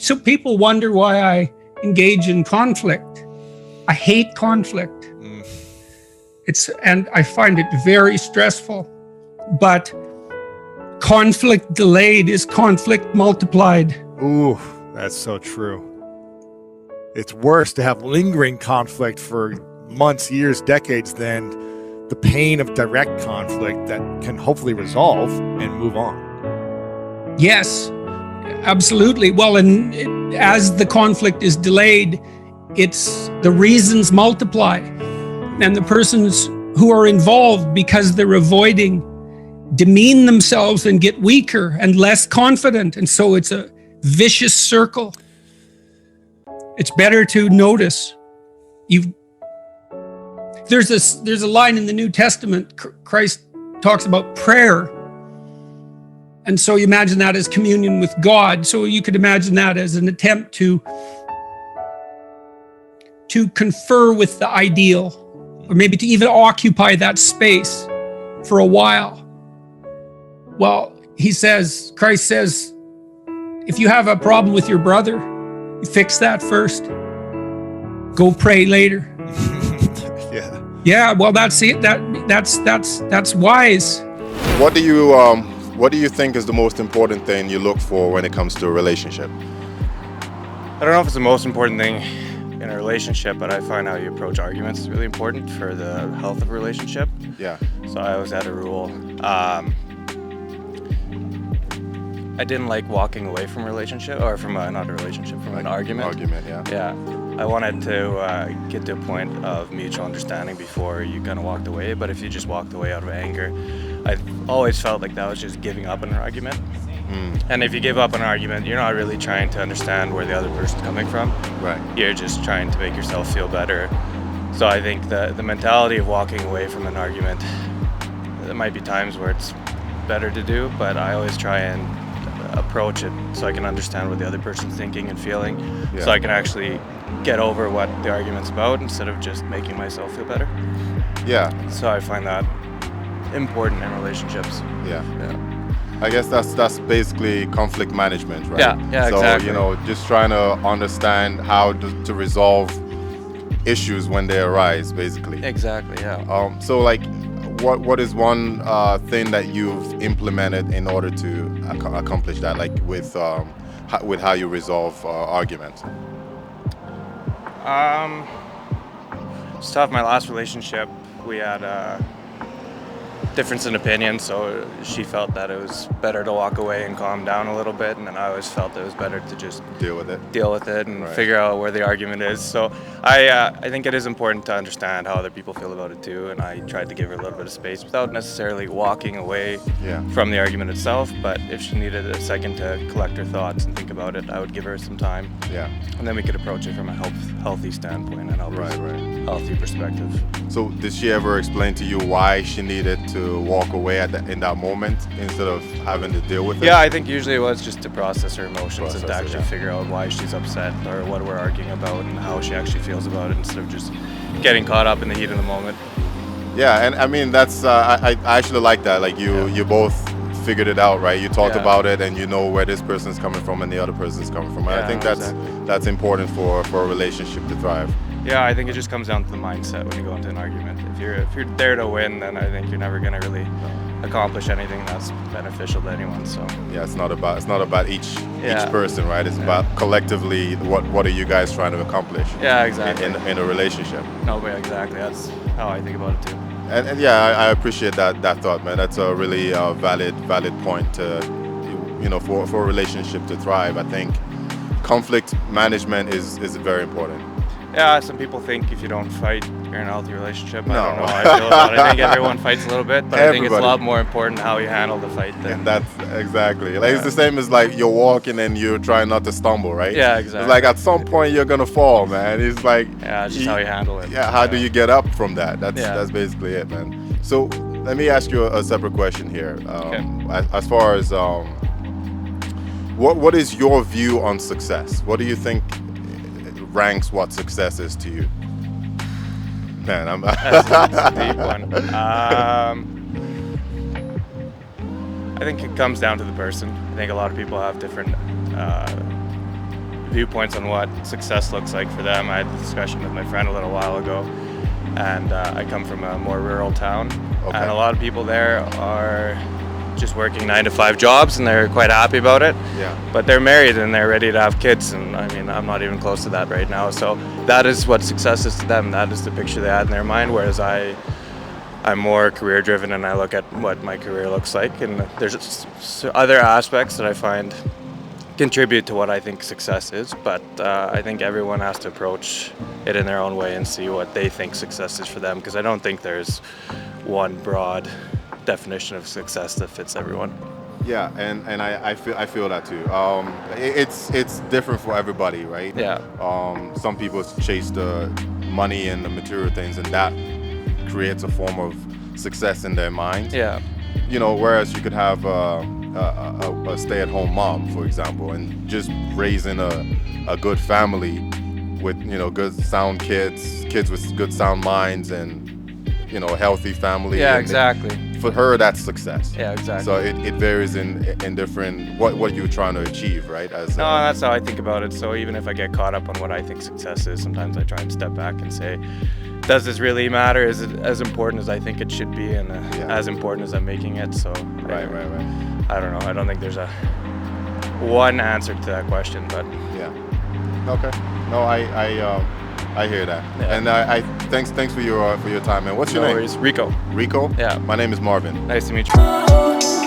So people wonder why I engage in conflict. I hate conflict. And I find it very stressful. But conflict delayed is conflict multiplied. Ooh, that's so true. It's worse to have lingering conflict for months, years, decades than the pain of direct conflict that can hopefully resolve and move on. Yes, absolutely. Well, and as the conflict is delayed, it's the reasons multiply. And the persons who are involved, because they're avoiding, demean themselves and get weaker and less confident. And so it's a vicious circle. It's better to notice. There's a line in the New Testament, Christ talks about prayer. And so you imagine that as communion with God. So you could imagine that as an attempt to confer with the ideal, or maybe to even occupy that space for a while. Well, Christ says, if you have a problem with your brother, you fix that first. Go pray later. Yeah, well, that's it. That's wise. What do you think is the most important thing you look for when it comes to a relationship? I don't know if it's the most important thing in a relationship, but I find how you approach arguments is really important for the health of a relationship. Yeah. So I always had a rule. I didn't like walking away from a relationship, or from an argument. Argument, yeah. Yeah. I wanted to get to a point of mutual understanding before you kind of walked away. But if you just walked away out of anger, I always felt like that was just giving up on an argument. And if you give up on an argument, you're not really trying to understand where the other person's coming from. Right. You're just trying to make yourself feel better. So I think the mentality of walking away from an argument, there might be times where it's better to do, but I always try and approach it so I can understand what the other person's thinking and feeling, so I can actually get over what the argument's about instead of just making myself feel better. Yeah. So I find that important in relationships. Yeah. I guess that's basically conflict management, right? Yeah, so, exactly. Just trying to understand how to resolve issues when they arise, basically. Exactly, yeah. So, like, what is one thing that you've implemented in order to accomplish that, like with how you resolve arguments? It's tough. My last relationship, we had a difference in opinion, so she felt that it was better to walk away and calm down a little bit, and then I always felt it was better to just deal with it and right. Figure out where the argument is. So I think it is important to understand how other people feel about it too, and I tried to give her a little bit of space without necessarily walking away from the argument itself. But if she needed a second to collect her thoughts and think about it, I would give her some time. Yeah. And then we could approach it from a healthy standpoint and healthy perspective. So did she ever explain to you why she needed to walk away in that moment instead of having to deal with it? Yeah, I think usually it was just to process her emotions and to actually figure out why she's upset or what we're arguing about and how she actually feels about it, instead of just getting caught up in the heat of the moment. Yeah, and I mean that's I actually like that. Like you both figured it out, right? You talked about it and you know where this person's coming from and the other person's coming from. And I think that's important for a relationship to thrive. Yeah, I think it just comes down to the mindset when you go into an argument. If you're there to win, then I think you're never going to really accomplish anything that's beneficial to anyone. So yeah, it's not about each person, right? It's about collectively what are you guys trying to accomplish? Yeah, exactly. In a relationship. No, but exactly. That's how I think about it too. And yeah, I appreciate that thought, man. That's a really valid point to, for a relationship to thrive. I think conflict management is very important. Yeah, some people think if you don't fight, you're in a healthy relationship. I don't know how I feel about it. I think everyone fights a little bit, but I think it's a lot more important how you handle the fight than... That's exactly. Like, it's the same as like you're walking and you're trying not to stumble, right? Yeah, exactly. It's like at some point you're gonna fall, man. It's like... Yeah, it's just how you handle it. Yeah, how do you get up from that? That's basically it, man. So let me ask you a separate question here. As far as... what is your view on success? What do you think ranks what success is to you? Man, that's a deep one. I think it comes down to the person. I think a lot of people have different viewpoints on what success looks like for them. I had a discussion with my friend a little while ago, and I come from a more rural town, and a lot of people there are just working 9-to-5 jobs, and they're quite happy about it. Yeah. But they're married and they're ready to have kids, and I mean, I'm not even close to that right now. So that is what success is to them. That is the picture they had in their mind. Whereas I'm more career driven, and I look at what my career looks like, and there's other aspects that I find contribute to what I think success is. But I think everyone has to approach it in their own way and see what they think success is for them, because I don't think there's one broad definition of success that fits everyone. Yeah, and I feel that too. It's different for everybody, right? Yeah. Some people chase the money and the material things, and that creates a form of success in their mind. Yeah. You know, whereas you could have a stay-at-home mom, for example, and just raising a good family with, you know, good sound kids with good sound minds, and, you know, a healthy family. Yeah, and exactly. For her, that's success. Yeah, exactly. So it varies in different what you're trying to achieve, right? No, that's how I think about it. So even if I get caught up on what I think success is, sometimes I try and step back and say, does this really matter? Is it as important as I think it should be, and as important as I'm making it? So Right. I don't know. I don't think there's a one answer to that question, but Yeah. Okay. No, I hear that, Yeah. and I thanks for your time, man. What's your no name? worries. Rico. Rico. Yeah. My name is Marvin. Nice to meet you.